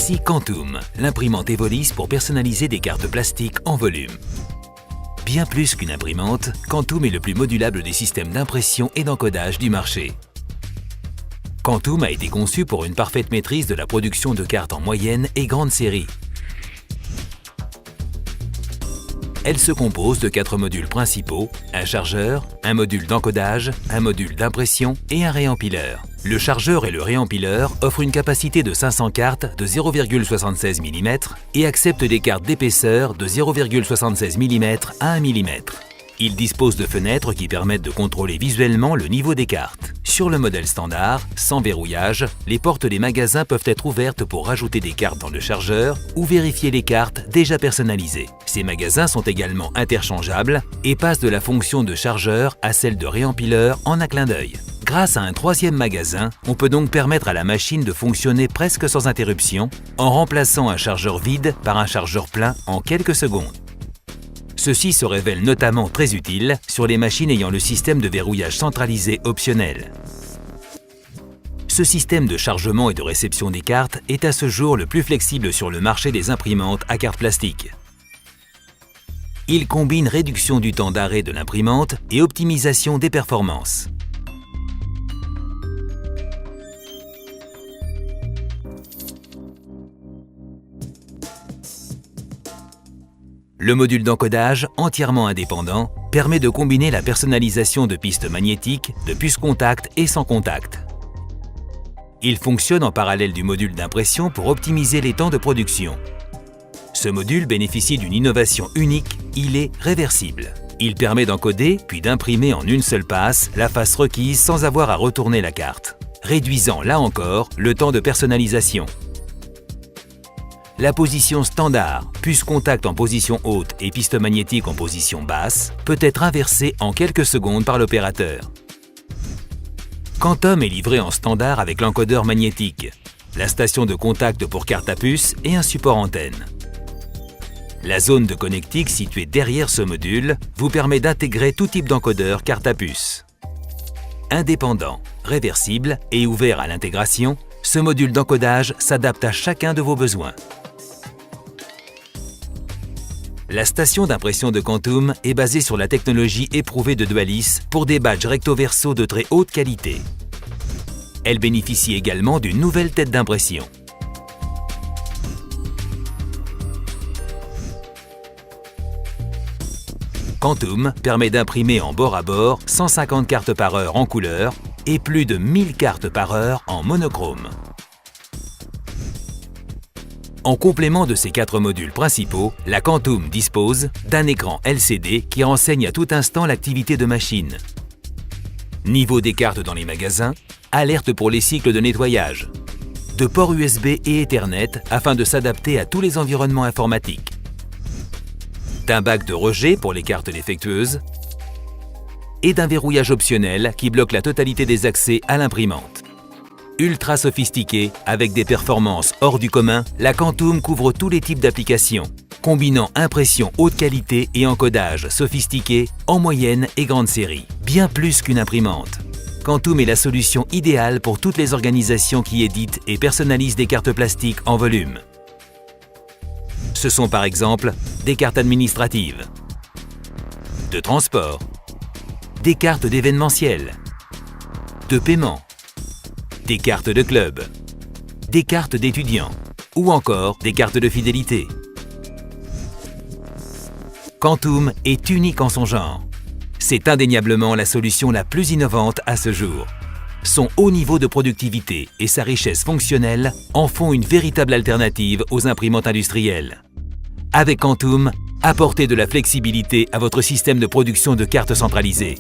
Voici Quantum, l'imprimante Evolis pour personnaliser des cartes plastiques en volume. Bien plus qu'une imprimante, Quantum est le plus modulable des systèmes d'impression et d'encodage du marché. Quantum a été conçu pour une parfaite maîtrise de la production de cartes en moyenne et grande série. Elle se compose de 4 modules principaux, un chargeur, un module d'encodage, un module d'impression et un réempileur. Le chargeur et le réempileur offrent une capacité de 500 cartes de 0,76 mm et acceptent des cartes d'épaisseur de 0,76 mm à 1 mm. Il dispose de fenêtres qui permettent de contrôler visuellement le niveau des cartes. Sur le modèle standard, sans verrouillage, les portes des magasins peuvent être ouvertes pour rajouter des cartes dans le chargeur ou vérifier les cartes déjà personnalisées. Ces magasins sont également interchangeables et passent de la fonction de chargeur à celle de réempileur en un clin d'œil. Grâce à un troisième magasin, on peut donc permettre à la machine de fonctionner presque sans interruption en remplaçant un chargeur vide par un chargeur plein en quelques secondes. Ceci se révèle notamment très utile sur les machines ayant le système de verrouillage centralisé optionnel. Ce système de chargement et de réception des cartes est à ce jour le plus flexible sur le marché des imprimantes à cartes plastiques. Il combine réduction du temps d'arrêt de l'imprimante et optimisation des performances. Le module d'encodage, entièrement indépendant, permet de combiner la personnalisation de pistes magnétiques, de puces contact et sans contact. Il fonctionne en parallèle du module d'impression pour optimiser les temps de production. Ce module bénéficie d'une innovation unique, il est réversible. Il permet d'encoder puis d'imprimer en une seule passe la face requise sans avoir à retourner la carte, réduisant là encore le temps de personnalisation. La position standard, puce contact en position haute et piste magnétique en position basse, peut être inversée en quelques secondes par l'opérateur. Quantum est livré en standard avec l'encodeur magnétique, la station de contact pour carte à puce et un support antenne. La zone de connectique située derrière ce module vous permet d'intégrer tout type d'encodeur carte à puce. Indépendant, réversible et ouvert à l'intégration, ce module d'encodage s'adapte à chacun de vos besoins. La station d'impression de Quantum est basée sur la technologie éprouvée de Dualis pour des badges recto-verso de très haute qualité. Elle bénéficie également d'une nouvelle tête d'impression. Quantum permet d'imprimer en bord à bord 150 cartes par heure en couleur et plus de 1000 cartes par heure en monochrome. En complément de ces 4 modules principaux, la Quantum dispose d'un écran LCD qui renseigne à tout instant l'activité de machine. Niveau des cartes dans les magasins, alerte pour les cycles de nettoyage, de ports USB et Ethernet afin de s'adapter à tous les environnements informatiques, d'un bac de rejet pour les cartes défectueuses et d'un verrouillage optionnel qui bloque la totalité des accès à l'imprimante. Ultra sophistiquée, avec des performances hors du commun, la Quantum couvre tous les types d'applications, combinant impression haute qualité et encodage sophistiqué en moyenne et grande série. Bien plus qu'une imprimante. Quantum est la solution idéale pour toutes les organisations qui éditent et personnalisent des cartes plastiques en volume. Ce sont par exemple des cartes administratives, de transport, des cartes d'événementiel, de paiement, des cartes de club, des cartes d'étudiants ou encore des cartes de fidélité. Quantum est unique en son genre. C'est indéniablement la solution la plus innovante à ce jour. Son haut niveau de productivité et sa richesse fonctionnelle en font une véritable alternative aux imprimantes industrielles. Avec Quantum, apportez de la flexibilité à votre système de production de cartes centralisées.